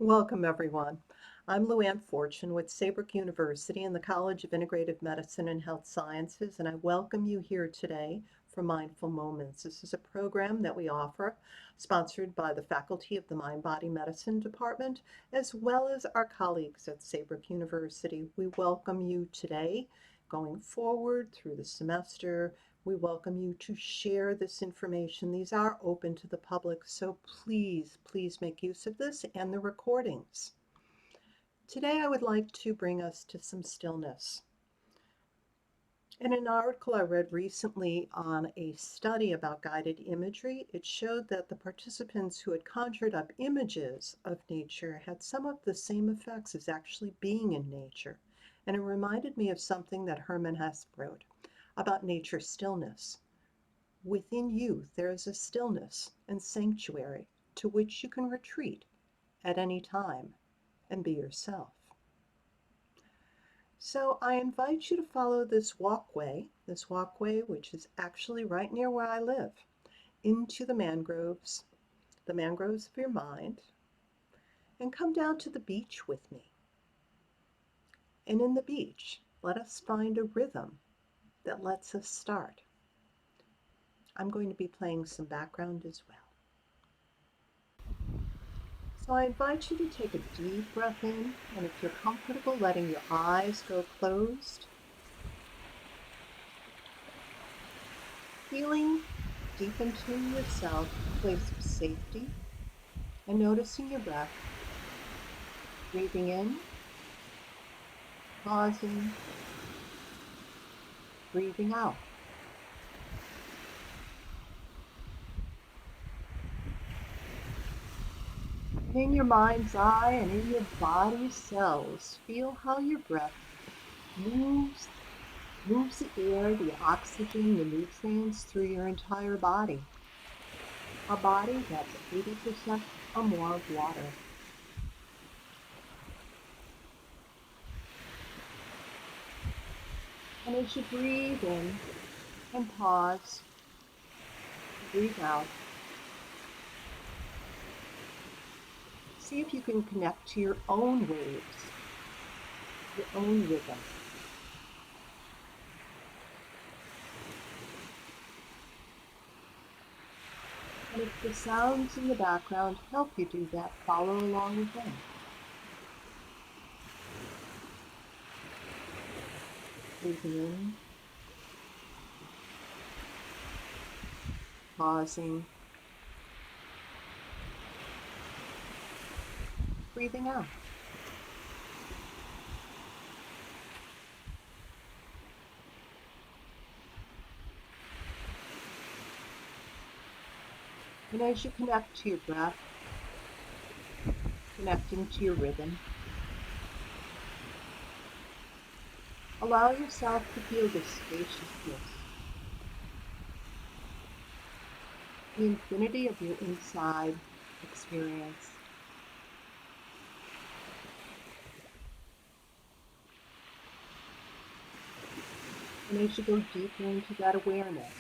Welcome, everyone. I'm Luann Fortune with Saybrook University in the College of Integrative Medicine and Health Sciences, and I welcome you here today for Mindful Moments. This is a program that we offer, sponsored by the faculty of the Mind-Body Medicine Department, as well as our colleagues at Saybrook University. We welcome you today, going forward through the semester. We welcome you to share this information. These are open to the public, so please make use of this and the recordings. Today I would like to bring us to some stillness. In an article I read recently on a study about guided imagery, it showed that the participants who had conjured up images of nature had some of the same effects as actually being in nature. And it reminded me of something that Hermann Hesse wrote about nature stillness. Within you, there is a stillness and sanctuary to which you can retreat at any time and be yourself. So I invite you to follow this walkway which is actually right near where I live, into the mangroves of your mind, and come down to the beach with me. And in the beach, let us find a rhythm that lets us start. I'm going to be playing some background as well. So I invite you to take a deep breath in, and if you're comfortable, letting your eyes go closed. Feeling deep into yourself, a place of safety, and noticing your breath. Breathing in, pausing, breathing out. In your mind's eye and in your body's cells, feel how your breath moves the air, the oxygen, the nutrients through your entire body. A body that's 80% or more of water. And as you breathe in and pause, breathe out, see if you can connect to your own waves, your own rhythm. And if the sounds in the background help you do that, follow along with them. Breathing in, pausing, breathing out. And as you connect to your breath, connecting to your rhythm, allow yourself to feel the spaciousness, the infinity of your inside experience. And as you go deeper into that awareness,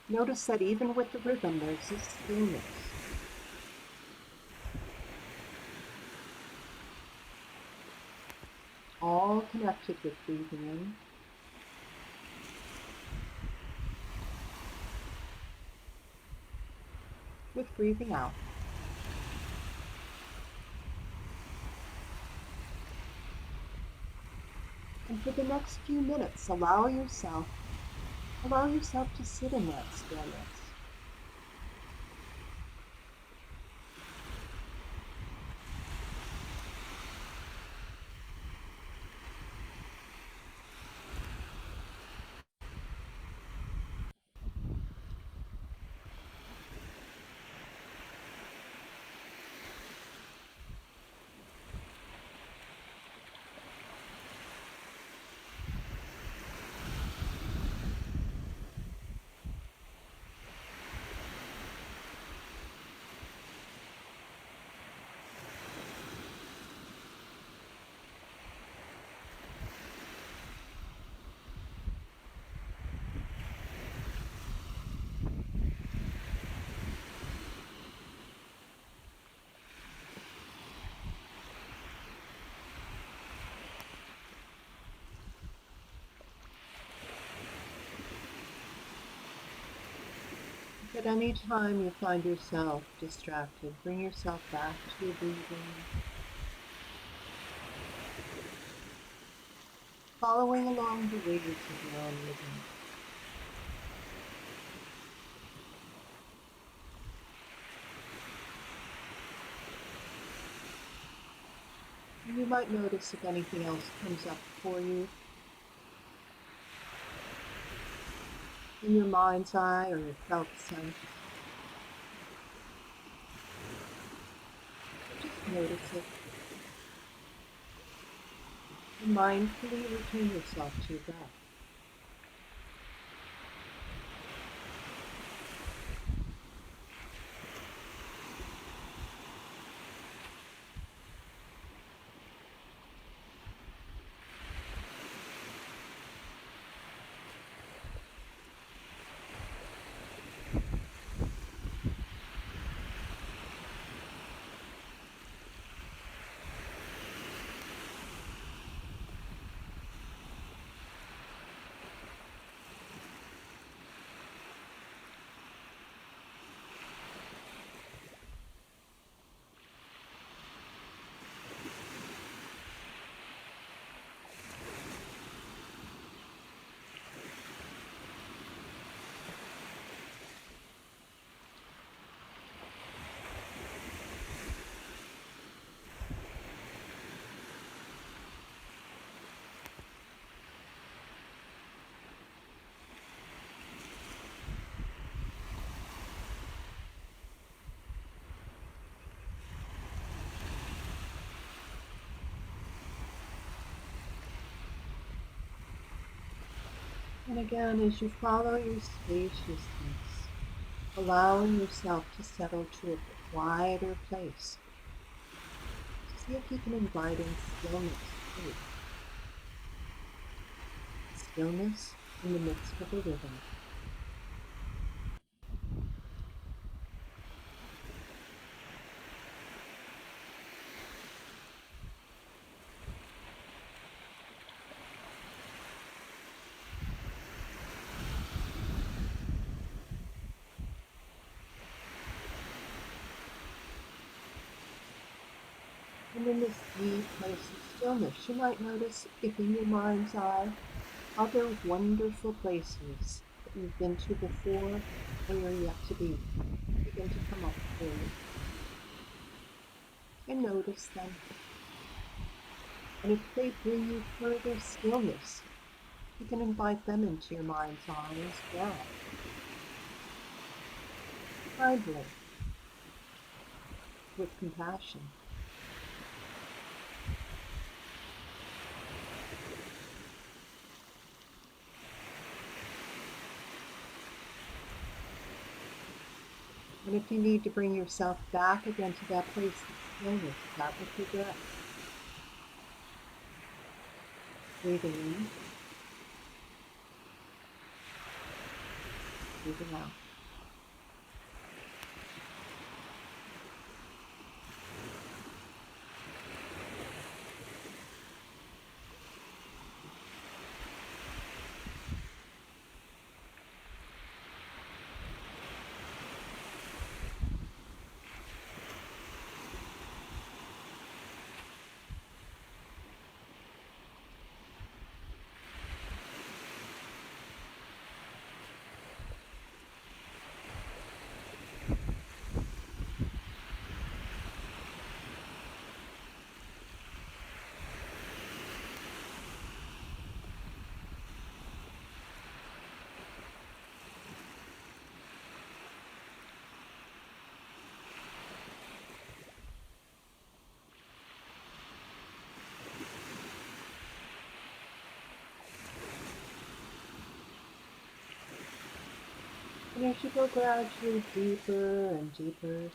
notice that even with the rhythm, there's this stillness. All connected with breathing in with breathing out. And for the next few minutes, allow yourself to sit in that stillness. At any time you find yourself distracted, bring yourself back to your breathing, following along the waves of your own rhythm. And you might notice if anything else comes up for you in your mind's eye or your felt sense. Just notice it. And mindfully return yourself to your breath. And again, as you follow your spaciousness, allowing yourself to settle to a quieter place, see if you can invite in stillness too. Stillness in the midst of a rhythm. And in this deep place of stillness, you might notice if in your mind's eye other wonderful places that you've been to before or you're yet to be begin to come up for you. And notice them. And if they bring you further stillness, you can invite them into your mind's eye as well. Kindly, with compassion. And if you need to bring yourself back again to that place of stillness, that would be good. Breathing in, breathing out. And as you go gradually deeper and deeper,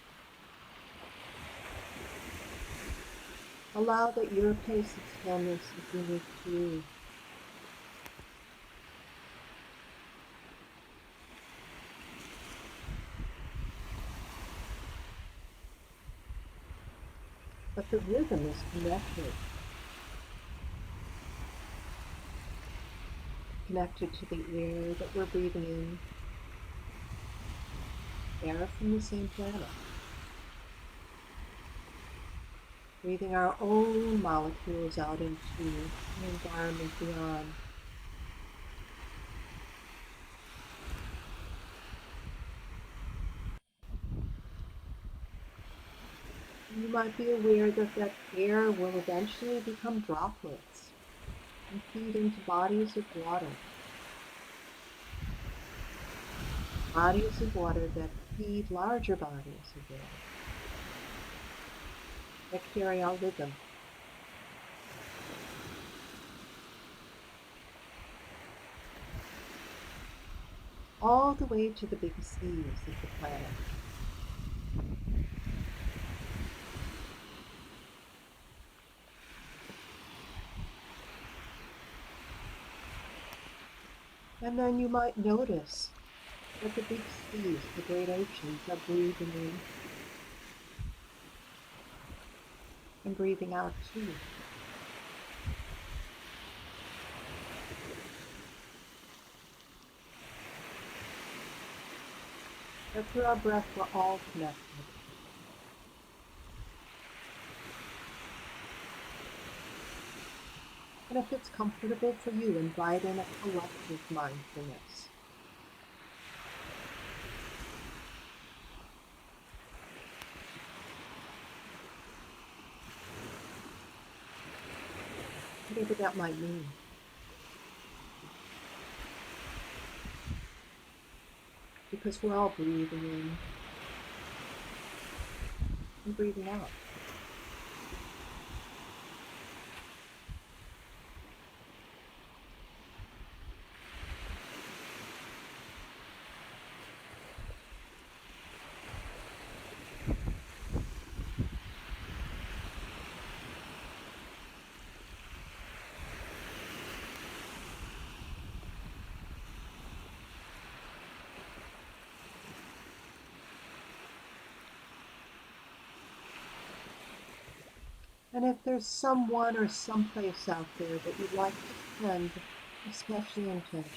allow that your place of stillness is unique to you. But the rhythm is connected to the air that we're breathing in, air from the same planet, breathing our own molecules out into the environment beyond. You might be aware that that air will eventually become droplets and feed into bodies of water. Bodies of water that feed larger bodies of water, that carry our rhythm. All the way to the big seas of the planet. And then you might notice that the big seas, the great oceans, are breathing in and breathing out too. That through our breath we're all connected. And if it's comfortable for you, invite in a collective mindfulness. Whatever that might mean. Because we're all breathing in and breathing out. And if there's someone or someplace out there that you'd like to send a special intention,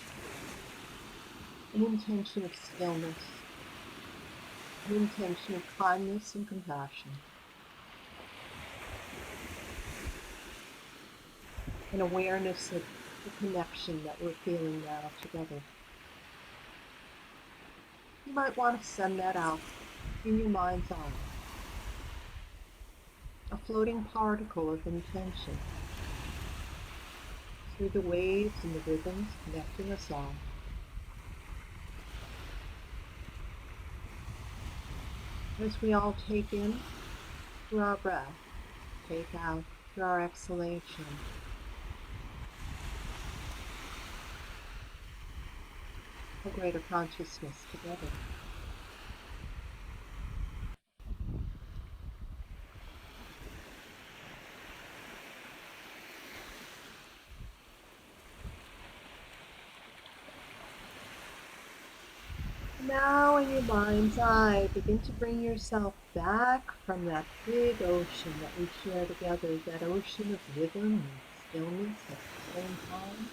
an intention of stillness, an intention of kindness and compassion, an awareness of the connection that we're feeling now together, you might want to send that out in your mind's eye. A floating particle of intention through the waves and the rhythms connecting us all. As we all take in through our breath, take out through our exhalation. A greater consciousness together. Now in your mind's eye, begin to bring yourself back from that big ocean that we share together, that ocean of rhythm and stillness at the same time.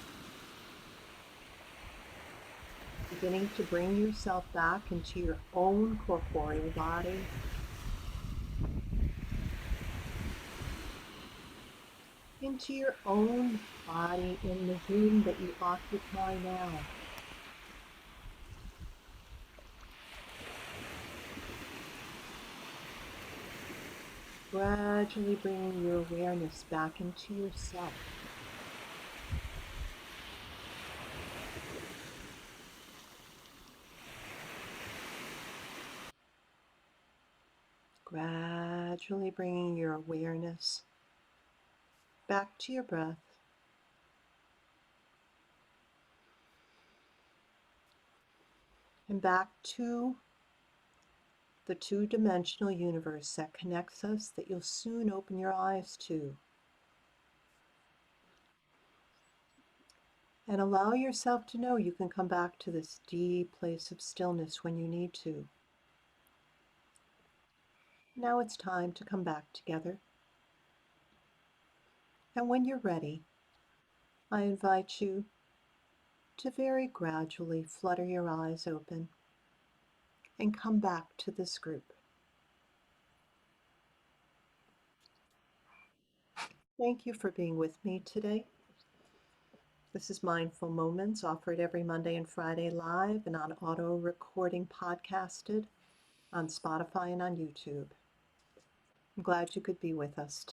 Beginning to bring yourself back into your own corporeal body. Into your own body in the room that you occupy now. Gradually bringing your awareness back into yourself. Gradually bringing your awareness back to your breath. And back to the two-dimensional universe that connects us, that you'll soon open your eyes to. And allow yourself to know you can come back to this deep place of stillness when you need to. Now it's time to come back together. And when you're ready, I invite you to very gradually flutter your eyes open and come back to this group. Thank you for being with me today. This is Mindful Moments, offered every Monday and Friday live and on auto recording podcasted on Spotify and on YouTube. I'm glad you could be with us